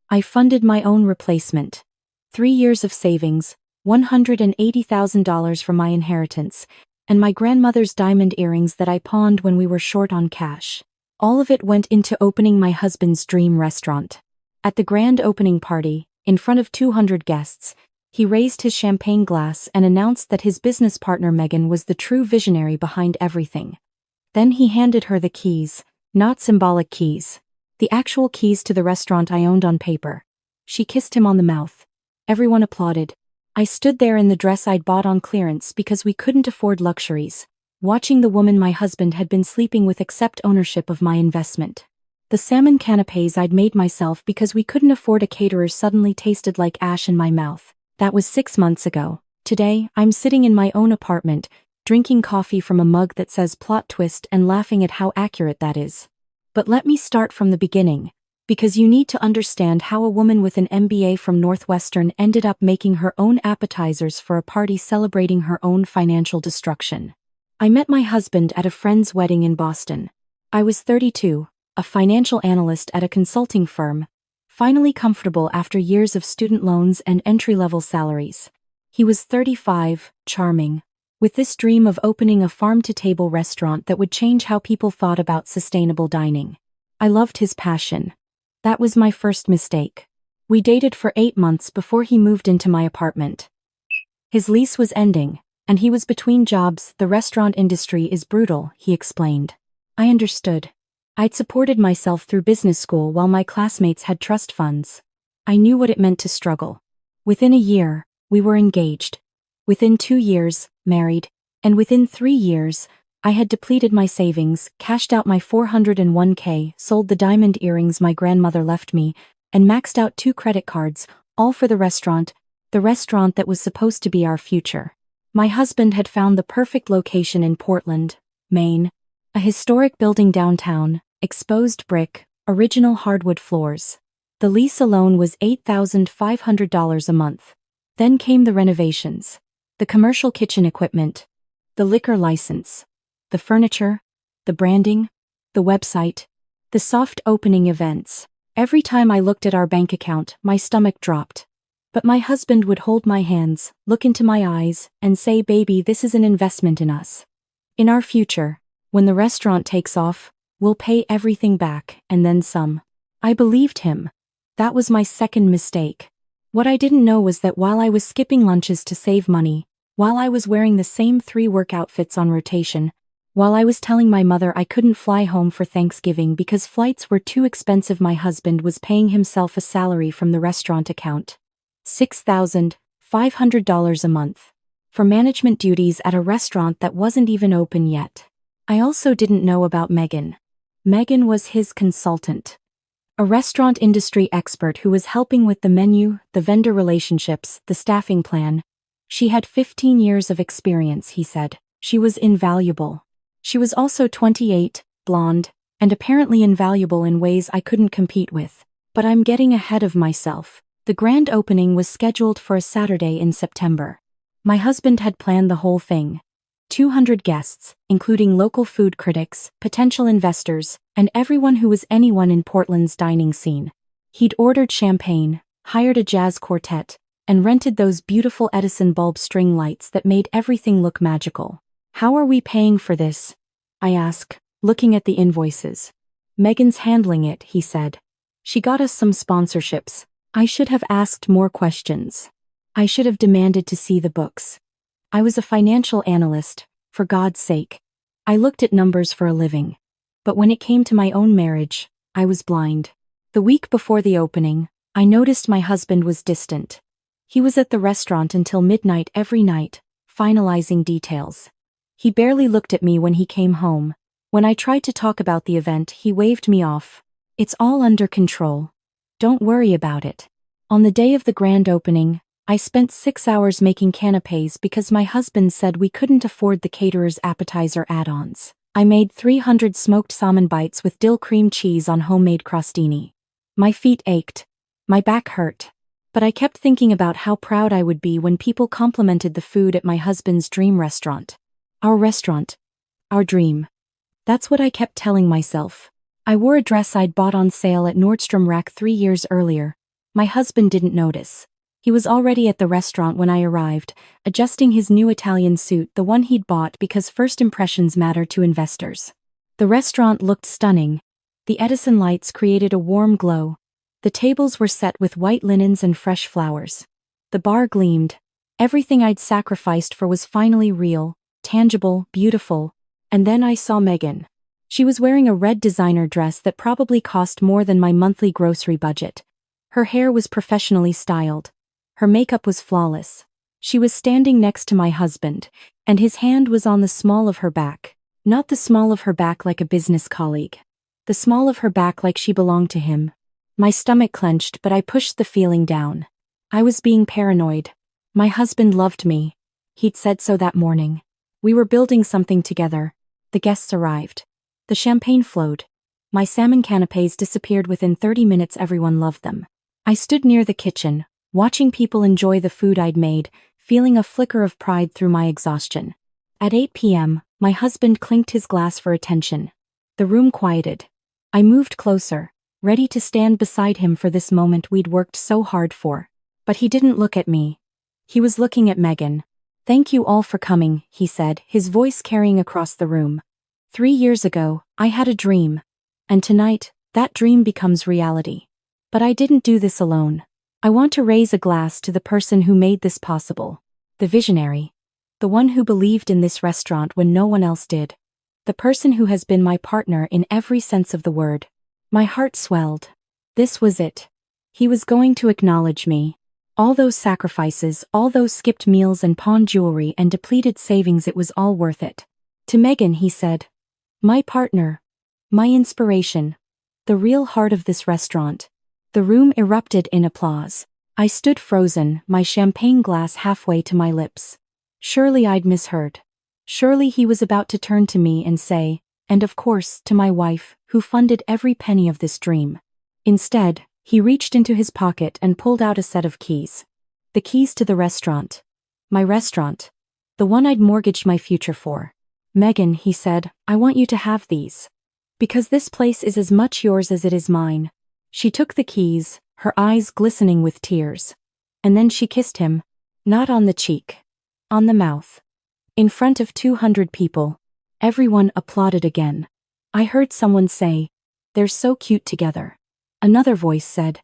I funded my own replacement. 3 years of savings, $180,000 from my inheritance, and my grandmother's diamond earrings that I pawned when we were short on cash. All of it went into opening my husband's dream restaurant. At the grand opening party, in front of 200 guests, he raised his champagne glass and announced that his business partner Megan was the true visionary behind everything. Then he handed her the keys, not symbolic keys, the actual keys to the restaurant I owned on paper. She kissed him on the mouth. Everyone applauded. I stood there in the dress I'd bought on clearance because we couldn't afford luxuries, watching the woman my husband had been sleeping with accept ownership of my investment. The salmon canapes I'd made myself because we couldn't afford a caterer suddenly tasted like ash in my mouth. That was 6 months ago. Today, I'm sitting in my own apartment, drinking coffee from a mug that says plot twist and laughing at how accurate that is. But let me start from the beginning, because you need to understand how a woman with an MBA from Northwestern ended up making her own appetizers for a party celebrating her own financial destruction. I met my husband at a friend's wedding in Boston. I was 32, a financial analyst at a consulting firm, finally comfortable after years of student loans and entry-level salaries. He was 35, charming, with this dream of opening a farm-to-table restaurant that would change how people thought about sustainable dining. I loved his passion. That was my first mistake. We dated for 8 months before he moved into my apartment. His lease was ending, and he was between jobs. The restaurant industry is brutal, he explained. I understood. I'd supported myself through business school while my classmates had trust funds. I knew what it meant to struggle. Within a year, we were engaged. Within 2 years, married. And within 3 years, I had depleted my savings, cashed out my 401k, sold the diamond earrings my grandmother left me, and maxed out 2 credit cards, all for the restaurant that was supposed to be our future. My husband had found the perfect location in Portland, Maine, a historic building downtown, exposed brick, original hardwood floors. The lease alone was $8,500 a month. Then came the renovations, the commercial kitchen equipment, the liquor license, the furniture, the branding, the website, the soft opening events. Every time I looked at our bank account, my stomach dropped. But my husband would hold my hands, look into my eyes, and say, "Baby, this is an investment in us. In our future, when the restaurant takes off, we'll pay everything back, and then some." I believed him. That was my second mistake. What I didn't know was that while I was skipping lunches to save money, while I was wearing the same 3 work outfits on rotation, while I was telling my mother I couldn't fly home for Thanksgiving because flights were too expensive, my husband was paying himself a salary from the restaurant account. $6,500 a month. For management duties at a restaurant that wasn't even open yet. I also didn't know about Megan. Megan was his consultant. A restaurant industry expert who was helping with the menu, the vendor relationships, the staffing plan. She had 15 years of experience, he said. She was invaluable. She was also 28, blonde, and apparently invaluable in ways I couldn't compete with. But I'm getting ahead of myself. The grand opening was scheduled for a Saturday in September. My husband had planned the whole thing. 200 guests, including local food critics, potential investors, and everyone who was anyone in Portland's dining scene. He'd ordered champagne, hired a jazz quartet, and rented those beautiful Edison bulb string lights that made everything look magical. "How are we paying for this?" I asked, looking at the invoices. "Megan's handling it," he said. "She got us some sponsorships." I should have asked more questions. I should have demanded to see the books. I was a financial analyst, for God's sake. I looked at numbers for a living. But when it came to my own marriage, I was blind. The week before the opening, I noticed my husband was distant. He was at the restaurant until midnight every night, finalizing details. He barely looked at me when he came home. When I tried to talk about the event, he waved me off. "It's all under control. Don't worry about it." On the day of the grand opening, I spent 6 hours making canapes because my husband said we couldn't afford the caterer's appetizer add-ons. I made 300 smoked salmon bites with dill cream cheese on homemade crostini. My feet ached. My back hurt. But I kept thinking about how proud I would be when people complimented the food at my husband's dream restaurant. Our restaurant. Our dream. That's what I kept telling myself. I wore a dress I'd bought on sale at Nordstrom Rack 3 years earlier, My husband didn't notice. He was already at the restaurant when I arrived, adjusting his new Italian suit, the one he'd bought because first impressions matter to investors. The restaurant looked stunning. The Edison lights created a warm glow. The tables were set with white linens and fresh flowers. The bar gleamed. Everything I'd sacrificed for was finally real, tangible, beautiful. And then I saw Megan. She was wearing a red designer dress that probably cost more than my monthly grocery budget. Her hair was professionally styled. Her makeup was flawless. She was standing next to my husband, and his hand was on the small of her back. Not the small of her back like a business colleague. The small of her back like she belonged to him. My stomach clenched, but I pushed the feeling down. I was being paranoid. My husband loved me. He'd said so that morning. We were building something together. The guests arrived. The champagne flowed. My salmon canapés disappeared within 30 minutes. Everyone loved them. I stood near the kitchen, watching people enjoy the food I'd made, feeling a flicker of pride through my exhaustion. At 8 p.m., my husband clinked his glass for attention. The room quieted. I moved closer, ready to stand beside him for this moment we'd worked so hard for. But he didn't look at me. He was looking at Megan. "Thank you all for coming," he said, his voice carrying across the room. 3 years ago, I had a dream. And tonight, that dream becomes reality. But I didn't do this alone. I want to raise a glass to the person who made this possible. The visionary. The one who believed in this restaurant when no one else did. The person who has been my partner in every sense of the word. My heart swelled. This was it. He was going to acknowledge me. All those sacrifices, all those skipped meals and pawned jewelry and depleted savings, it was all worth it. To Megan, he said. My partner. My inspiration. The real heart of this restaurant. The room erupted in applause. I stood frozen, my champagne glass halfway to my lips. Surely I'd misheard. Surely he was about to turn to me and say, and of course, to my wife, who funded every penny of this dream. Instead, he reached into his pocket and pulled out a set of keys. The keys to the restaurant. My restaurant. The one I'd mortgaged my future for. Megan, he said, I want you to have these. Because this place is as much yours as it is mine. She took the keys, her eyes glistening with tears. And then she kissed him. Not on the cheek. On the mouth. In front of 200 people. Everyone applauded again. I heard someone say, "They're so cute together." Another voice said,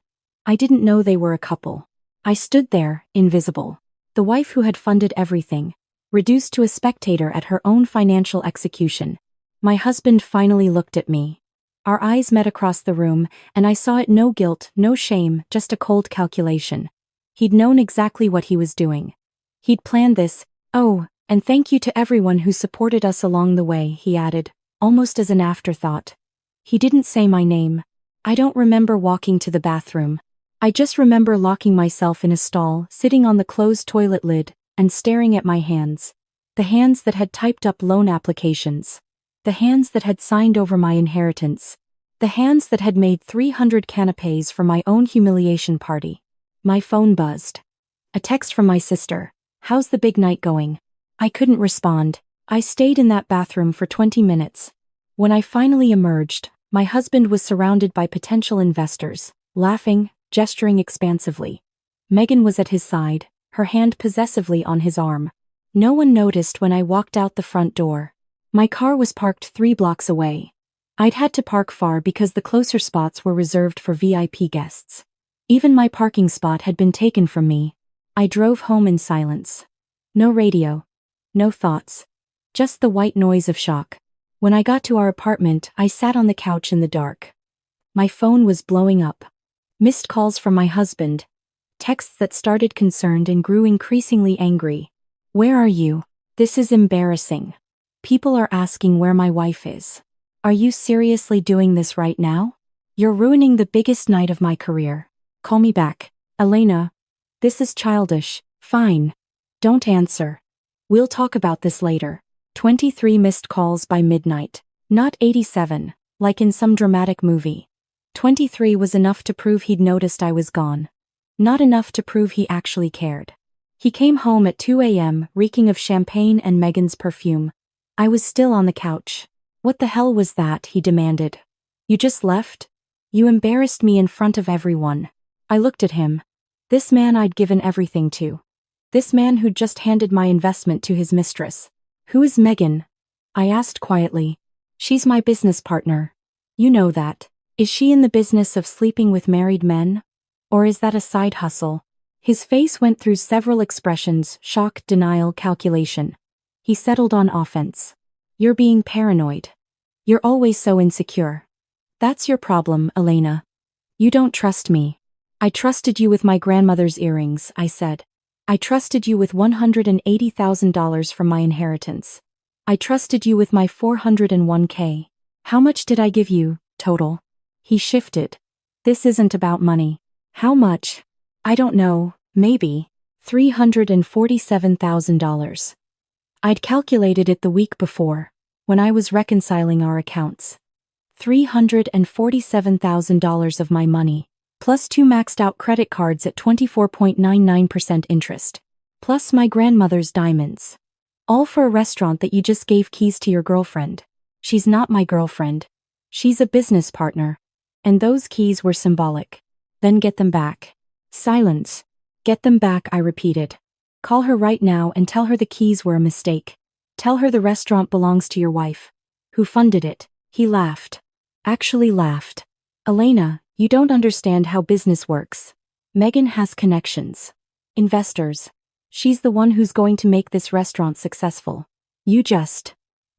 "I didn't know they were a couple." I stood there, invisible. The wife who had funded everything. Reduced to a spectator at her own financial execution. My husband finally looked at me. Our eyes met across the room, and I saw it no guilt, no shame, just a cold calculation. He'd known exactly what he was doing. He'd planned this. "Oh, and thank you to everyone who supported us along the way," he added, almost as an afterthought. He didn't say my name. I don't remember walking to the bathroom. I just remember locking myself in a stall, sitting on the closed toilet lid, and staring at my hands. The hands that had typed up loan applications. The hands that had signed over my inheritance. The hands that had made 300 canapés for my own humiliation party. My phone buzzed. A text from my sister. "How's the big night going?" I couldn't respond. I stayed in that bathroom for 20 minutes. When I finally emerged, my husband was surrounded by potential investors, laughing, gesturing expansively. Megan was at his side, her hand possessively on his arm. No one noticed when I walked out the front door. My car was parked 3 blocks away. I'd had to park far because the closer spots were reserved for VIP guests. Even my parking spot had been taken from me. I drove home in silence. No radio. No thoughts. Just the white noise of shock. When I got to our apartment, I sat on the couch in the dark. My phone was blowing up. Missed calls from my husband. Texts that started concerned and grew increasingly angry. "Where are you? This is embarrassing. People are asking where my wife is. Are you seriously doing this right now? You're ruining the biggest night of my career. Call me back. Elena. This is childish." "Fine. Don't answer. We'll talk about this later." 23 missed calls by midnight. Not 87, like in some dramatic movie. 23 was enough to prove he'd noticed I was gone. Not enough to prove he actually cared. He came home at 2 a.m., reeking of champagne and Megan's perfume. I was still on the couch. "What the hell was that?" he demanded. "You just left? You embarrassed me in front of everyone. I looked at him. This man I'd given everything to. This man who'd just handed my investment to his mistress. Who is Megan? I asked quietly. She's my business partner. You know that. Is she in the business of sleeping with married men? Or is that a side hustle? His face went through several expressions: shock, denial, calculation. He settled on offense. You're being paranoid. You're always so insecure. That's your problem, Elena. You don't trust me. I trusted you with my grandmother's earrings, I said. I trusted you with $180,000 from my inheritance. I trusted you with my 401k. How much did I give you, total? He shifted. This isn't about money. How much? I don't know, maybe $347,000. I'd calculated it the week before, when I was reconciling our accounts. $347,000 of my money, plus 2 maxed out credit cards at 24.99% interest, plus my grandmother's diamonds. All for a restaurant that you just gave keys to your girlfriend. She's not my girlfriend. She's a business partner. And those keys were symbolic. Then get them back. Silence. Get them back, I repeated. Call her right now and tell her the keys were a mistake. Tell her the restaurant belongs to your wife. Who funded it? He laughed. Actually laughed. Elena, you don't understand how business works. Megan has connections. Investors. She's the one who's going to make this restaurant successful. You just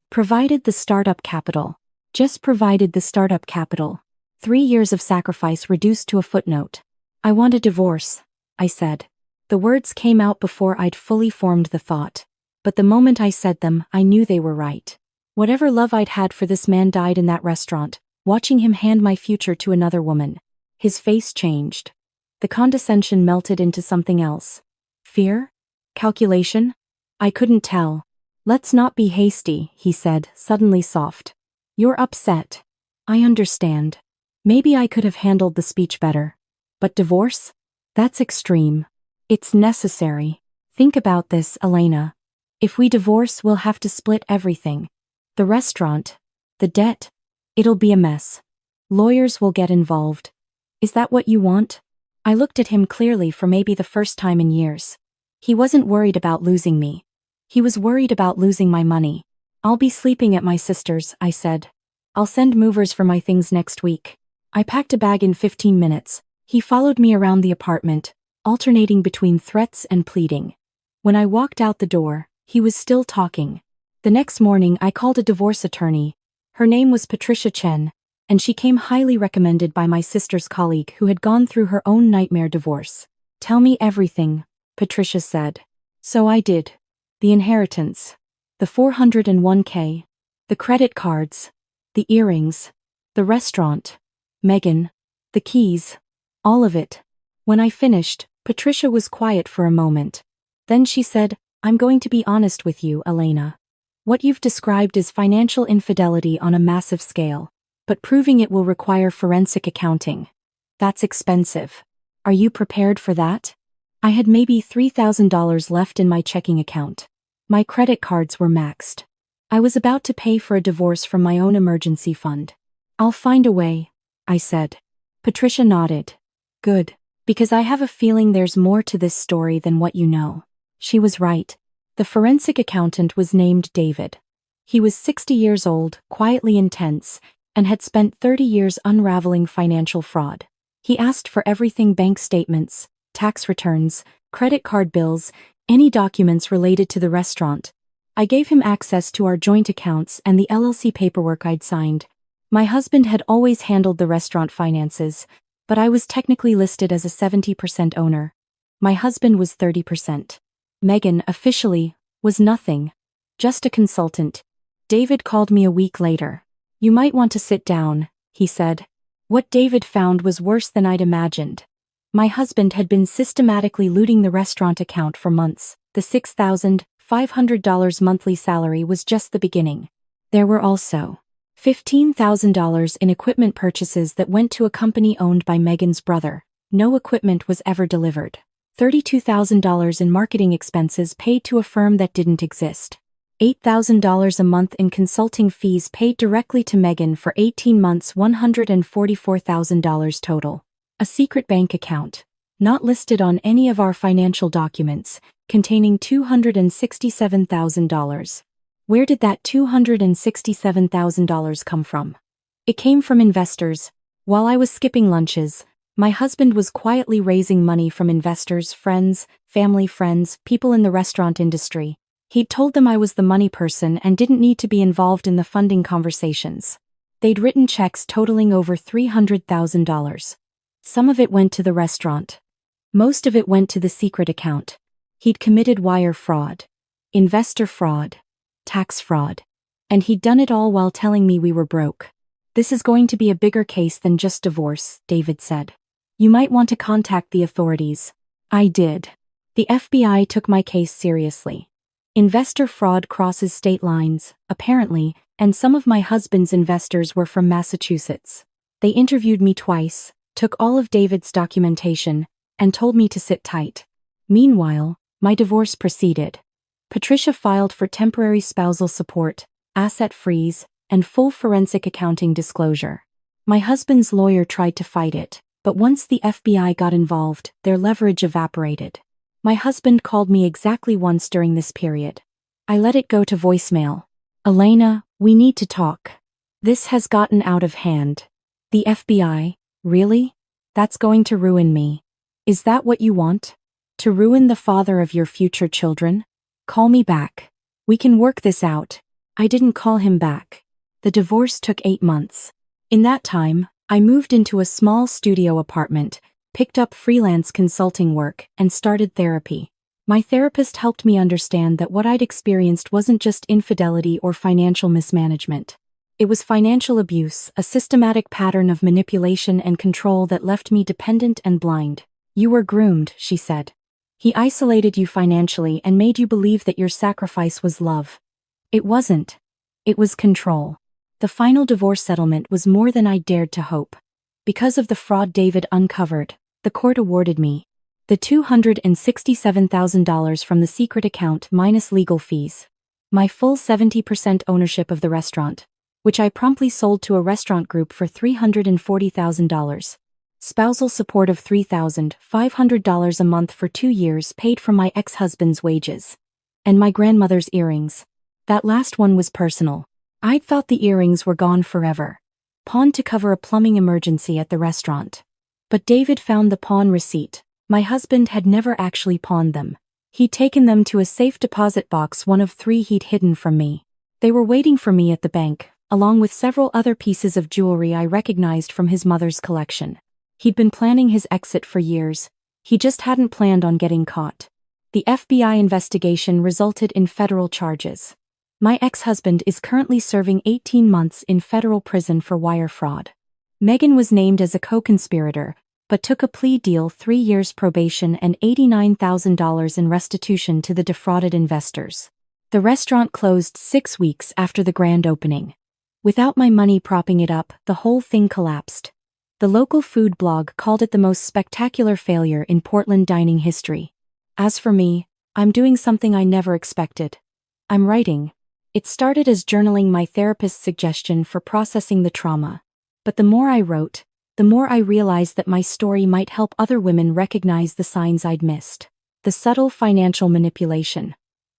provided the startup capital. Just provided the startup capital. 3 years of sacrifice reduced to a footnote. I want a divorce, I said. The words came out before I'd fully formed the thought. But the moment I said them, I knew they were right. Whatever love I'd had for this man died in that restaurant, watching him hand my future to another woman. His face changed. The condescension melted into something else. Fear? Calculation? I couldn't tell. Let's not be hasty, he said, suddenly soft. You're upset. I understand. Maybe I could have handled the speech better. But divorce? That's extreme. It's necessary. Think about this, Elena. If we divorce, we'll have to split everything. The restaurant. The debt. It'll be a mess. Lawyers will get involved. Is that what you want? I looked at him clearly for maybe the first time in years. He wasn't worried about losing me. He was worried about losing my money. I'll be sleeping at my sister's, I said. I'll send movers for my things next week. I packed a bag in 15 minutes. He followed me around the apartment, alternating between threats and pleading. When I walked out the door, he was still talking. The next morning I called a divorce attorney. Her name was Patricia Chen, and she came highly recommended by my sister's colleague who had gone through her own nightmare divorce. Tell me everything, Patricia said. So I did. The inheritance. The 401k. The credit cards. The earrings. The restaurant. Megan. The keys. All of it. When I finished, Patricia was quiet for a moment. Then she said, I'm going to be honest with you, Elena. What you've described is financial infidelity on a massive scale, but proving it will require forensic accounting. That's expensive. Are you prepared for that? I had maybe $3,000 left in my checking account. My credit cards were maxed. I was about to pay for a divorce from my own emergency fund. I'll find a way, I said. Patricia nodded. Good, because I have a feeling there's more to this story than what you know. She was right. The forensic accountant was named David. He was 60 years old, quietly intense, and had spent 30 years unraveling financial fraud. He asked for everything: bank statements, tax returns, credit card bills, any documents related to the restaurant. I gave him access to our joint accounts and the LLC paperwork I'd signed. My husband had always handled the restaurant finances, but I was technically listed as a 70% owner. My husband was 30%. Megan, officially, was nothing. Just a consultant. David called me a week later. You might want to sit down, he said. What David found was worse than I'd imagined. My husband had been systematically looting the restaurant account for months. The $6,500 monthly salary was just the beginning. There were also $15,000 in equipment purchases that went to a company owned by Megan's brother. No equipment was ever delivered. $32,000 in marketing expenses paid to a firm that didn't exist. $8,000 a month in consulting fees paid directly to Megan for 18 months. $144,000 total. A secret bank account, not listed on any of our financial documents, containing $267,000. Where did that $267,000 come from? It came from investors. While I was skipping lunches, my husband was quietly raising money from investors, friends, family friends, people in the restaurant industry. He'd told them I was the money person and didn't need to be involved in the funding conversations. They'd written checks totaling over $300,000. Some of it went to the restaurant. Most of it went to the secret account. He'd committed wire fraud, investor fraud, tax fraud. And he'd done it all while telling me we were broke. This is going to be a bigger case than just divorce, David said. You might want to contact the authorities. I did. The FBI took my case seriously. Investor fraud crosses state lines, apparently, and some of my husband's investors were from Massachusetts. They interviewed me twice, took all of David's documentation, and told me to sit tight. Meanwhile, my divorce proceeded. Patricia filed for temporary spousal support, asset freeze, and full forensic accounting disclosure. My husband's lawyer tried to fight it, but once the FBI got involved, their leverage evaporated. My husband called me exactly once during this period. I let it go to voicemail. Elena, we need to talk. This has gotten out of hand. The FBI, really? That's going to ruin me. Is that what you want? To ruin the father of your future children? Call me back. We can work this out. I didn't call him back. The divorce took 8 months. In that time, I moved into a small studio apartment, picked up freelance consulting work, and started therapy. My therapist helped me understand that what I'd experienced wasn't just infidelity or financial mismanagement. It was financial abuse, a systematic pattern of manipulation and control that left me dependent and blind. You were groomed, she said. He isolated you financially and made you believe that your sacrifice was love. It wasn't. It was control. The final divorce settlement was more than I dared to hope. Because of the fraud David uncovered, the court awarded me the $267,000 from the secret account minus legal fees. My full 70% ownership of the restaurant, which I promptly sold to a restaurant group for $340,000. Spousal support of $3,500 a month for 2 years paid from my ex-husband's wages. And my grandmother's earrings. That last one was personal. I'd thought the earrings were gone forever. Pawned to cover a plumbing emergency at the restaurant. But David found the pawn receipt. My husband had never actually pawned them. He'd taken them to a safe deposit box, one of 3 he'd hidden from me. They were waiting for me at the bank, along with several other pieces of jewelry I recognized from his mother's collection. He'd been planning his exit for years. He just hadn't planned on getting caught. The FBI investigation resulted in federal charges. My ex-husband is currently serving 18 months in federal prison for wire fraud. Megan was named as a co-conspirator, but took a plea deal, 3 years probation and $89,000 in restitution to the defrauded investors. The restaurant closed 6 weeks after the grand opening. Without my money propping it up, the whole thing collapsed. The local food blog called it the most spectacular failure in Portland dining history. As for me, I'm doing something I never expected. I'm writing. It started as journaling, my therapist's suggestion for processing the trauma. But the more I wrote, the more I realized that my story might help other women recognize the signs I'd missed. The subtle financial manipulation.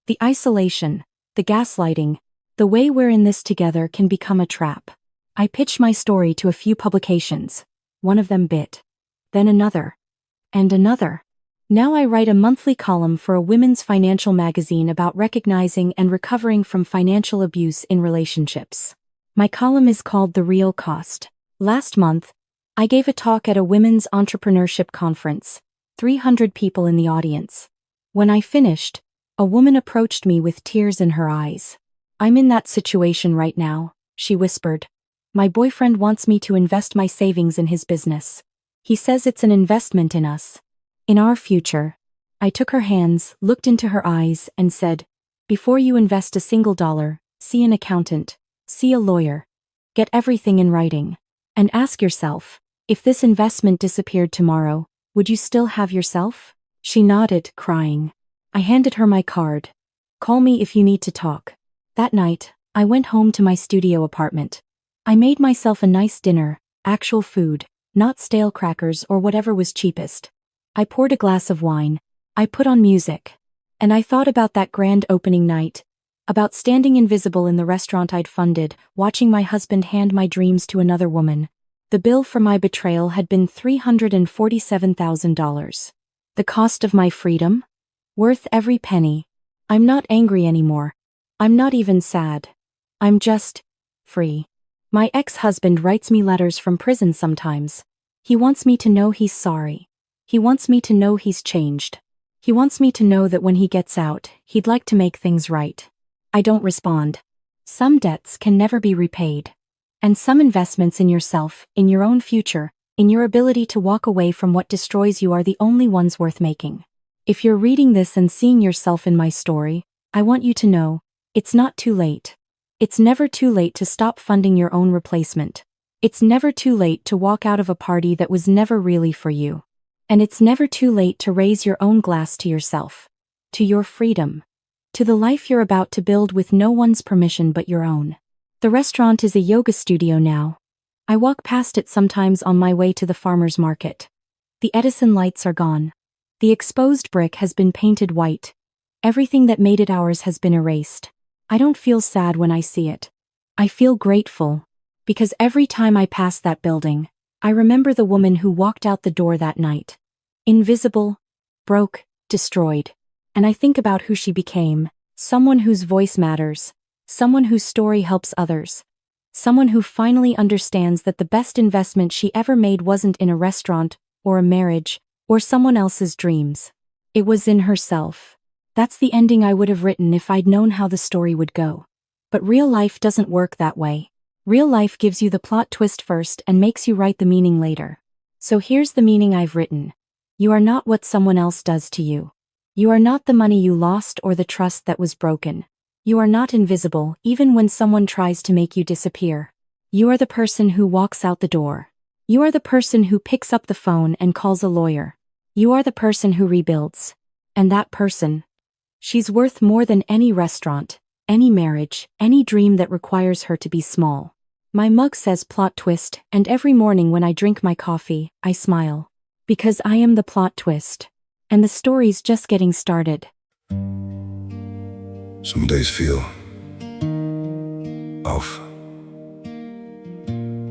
The isolation. The gaslighting. The way we're in this together can become a trap. I pitched my story to a few publications. One of them bit. Then another. And another. Now I write a monthly column for a women's financial magazine about recognizing and recovering from financial abuse in relationships. My column is called The Real Cost. Last month, I gave a talk at a women's entrepreneurship conference, 300 people in the audience. When I finished, a woman approached me with tears in her eyes. I'm in that situation right now, she whispered. My boyfriend wants me to invest my savings in his business. He says it's an investment in us. In our future. I took her hands, looked into her eyes, and said, before you invest a single dollar, see an accountant, see a lawyer. Get everything in writing. And ask yourself, if this investment disappeared tomorrow, would you still have yourself? She nodded, crying. I handed her my card. Call me if you need to talk. That night, I went home to my studio apartment. I made myself a nice dinner, actual food, not stale crackers or whatever was cheapest. I poured a glass of wine. I put on music. And I thought about that grand opening night. About standing invisible in the restaurant I'd funded, watching my husband hand my dreams to another woman. The bill for my betrayal had been $347,000. The cost of my freedom? Worth every penny. I'm not angry anymore. I'm not even sad. I'm just free. My ex-husband writes me letters from prison sometimes. He wants me to know he's sorry. He wants me to know he's changed. He wants me to know that when he gets out, he'd like to make things right. I don't respond. Some debts can never be repaid. And some investments in yourself, in your own future, in your ability to walk away from what destroys you are the only ones worth making. If you're reading this and seeing yourself in my story, I want you to know, it's not too late. It's never too late to stop funding your own replacement. It's never too late to walk out of a party that was never really for you. And it's never too late to raise your own glass to yourself. To your freedom. To the life you're about to build with no one's permission but your own. The restaurant is a yoga studio now. I walk past it sometimes on my way to the farmer's market. The Edison lights are gone. The exposed brick has been painted white. Everything that made it ours has been erased. I don't feel sad when I see it. I feel grateful. Because every time I pass that building, I remember the woman who walked out the door that night. Invisible, broke, destroyed. And I think about who she became, someone whose voice matters, someone whose story helps others, someone who finally understands that the best investment she ever made wasn't in a restaurant, or a marriage, or someone else's dreams. It was in herself. That's the ending I would have written if I'd known how the story would go. But real life doesn't work that way. Real life gives you the plot twist first and makes you write the meaning later. So here's the meaning I've written. You are not what someone else does to you. You are not the money you lost or the trust that was broken. You are not invisible, even when someone tries to make you disappear. You are the person who walks out the door. You are the person who picks up the phone and calls a lawyer. You are the person who rebuilds. And that person, she's worth more than any restaurant, any marriage, any dream that requires her to be small. My mug says plot twist, and every morning when I drink my coffee, I smile. Because I am the plot twist. And the story's just getting started. Some days feel off.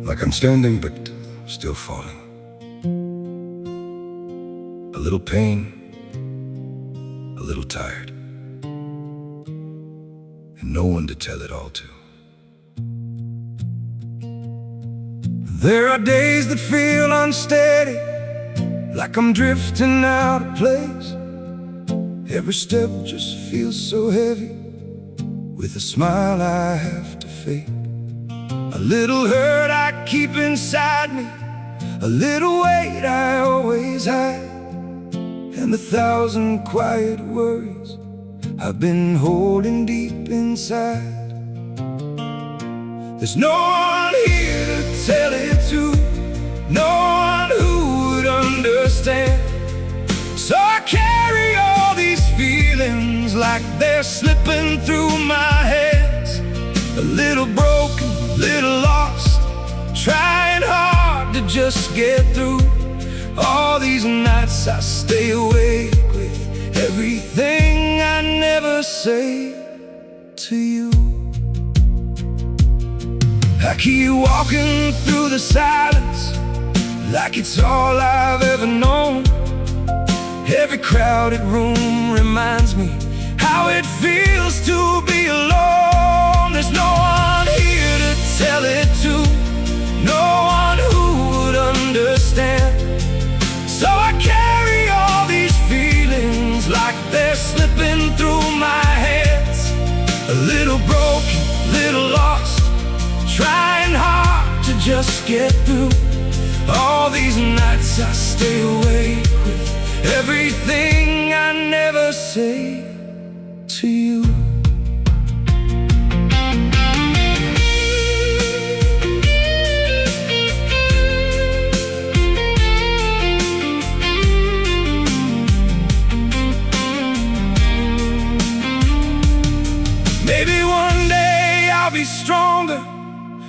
Like I'm standing but still falling. A little pain, a little tired, and no one to tell it all to. There are days that feel unsteady, like I'm drifting out of place. Every step just feels so heavy, with a smile I have to fake. A little hurt I keep inside me, a little weight I always hide, and 1,000 quiet worries I've been holding deep inside. There's no one here to tell it to, no one who would understand. So I carry all these feelings like they're slipping through my hands. A little broken, little lost, trying hard to just get through. All these nights I stay awake with everything I never say to you. I keep walking through the silence like it's all I've ever known. Every crowded room reminds me how it feels to be alone. There's no one here to tell it to, no one who would understand. So I carry all these feelings like they're slipping through my hands. A little broken, little lost, trying hard to just get through. All these nights I stay awake with everything I never say to you. Maybe one day I'll be stronger.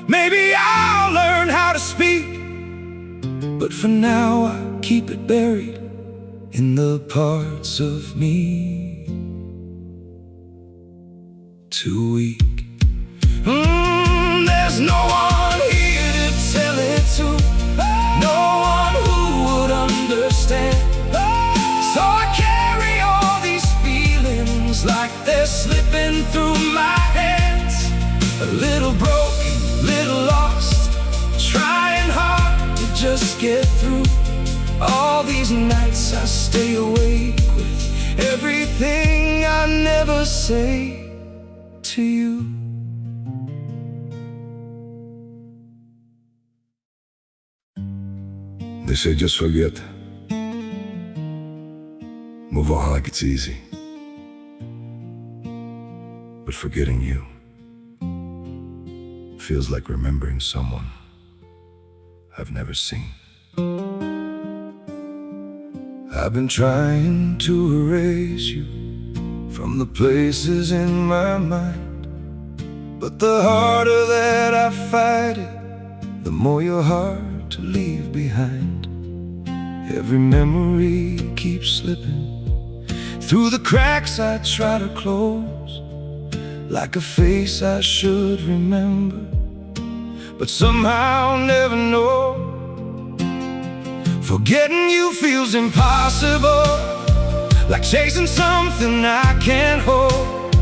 Maybe I'll learn how to speak. But for now I keep it buried in the parts of me too weak. There's no one here to tell it to, no one who would understand. So I carry all these feelings like they're slipping through my hands. A little broken, little lost, trying hard to just get through. All these nights I stay awake with everything I never say to you. They say just forget. Move on like it's easy. But forgetting you feels like remembering someone I've never seen. I've been trying to erase you from the places in my mind, but the harder that I fight it, the more you're hard to leave behind. Every memory keeps slipping through the cracks I try to close, like a face I should remember, but somehow never know. Forgetting you feels impossible, like chasing something I can't hold,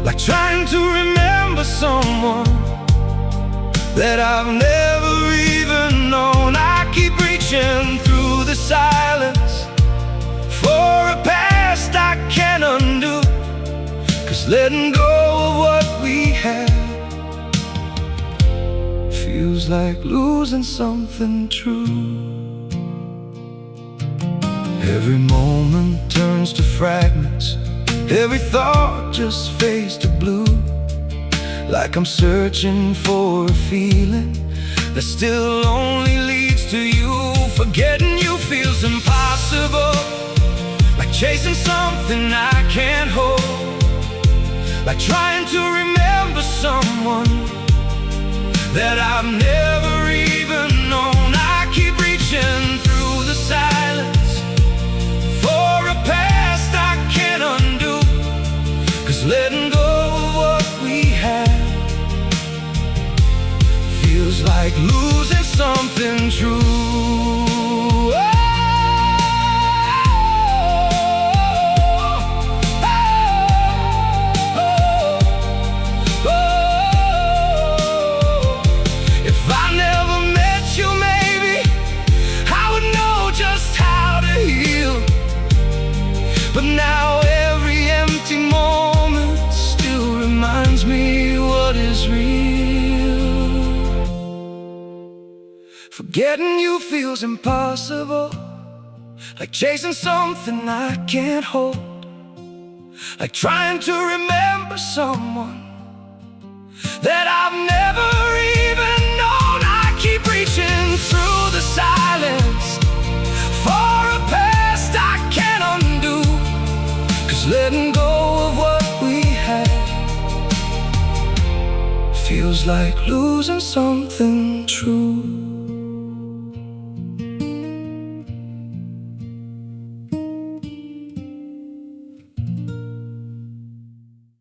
like trying to remember someone that I've never even known. I keep reaching through the silence for a past I can't undo, 'cause letting go of what we had feels like losing something true. Every moment turns to fragments, every thought just fades to blue, like I'm searching for a feeling that still only leads to you. Forgetting you feels impossible, like chasing something I can't hold, like trying to remember someone that I've never even known. I keep reaching through the silence for a past I can't undo, 'cause letting go of what we had feels like losing something true. If I never met you, maybe I would know just how to heal. But now every empty moment still reminds me what is real. Forgetting you feels impossible, like chasing something I can't hold, like trying to remember someone that I've never even known. I keep reaching through the silence for a past I can't undo, 'cause letting go of what we had feels like losing something true.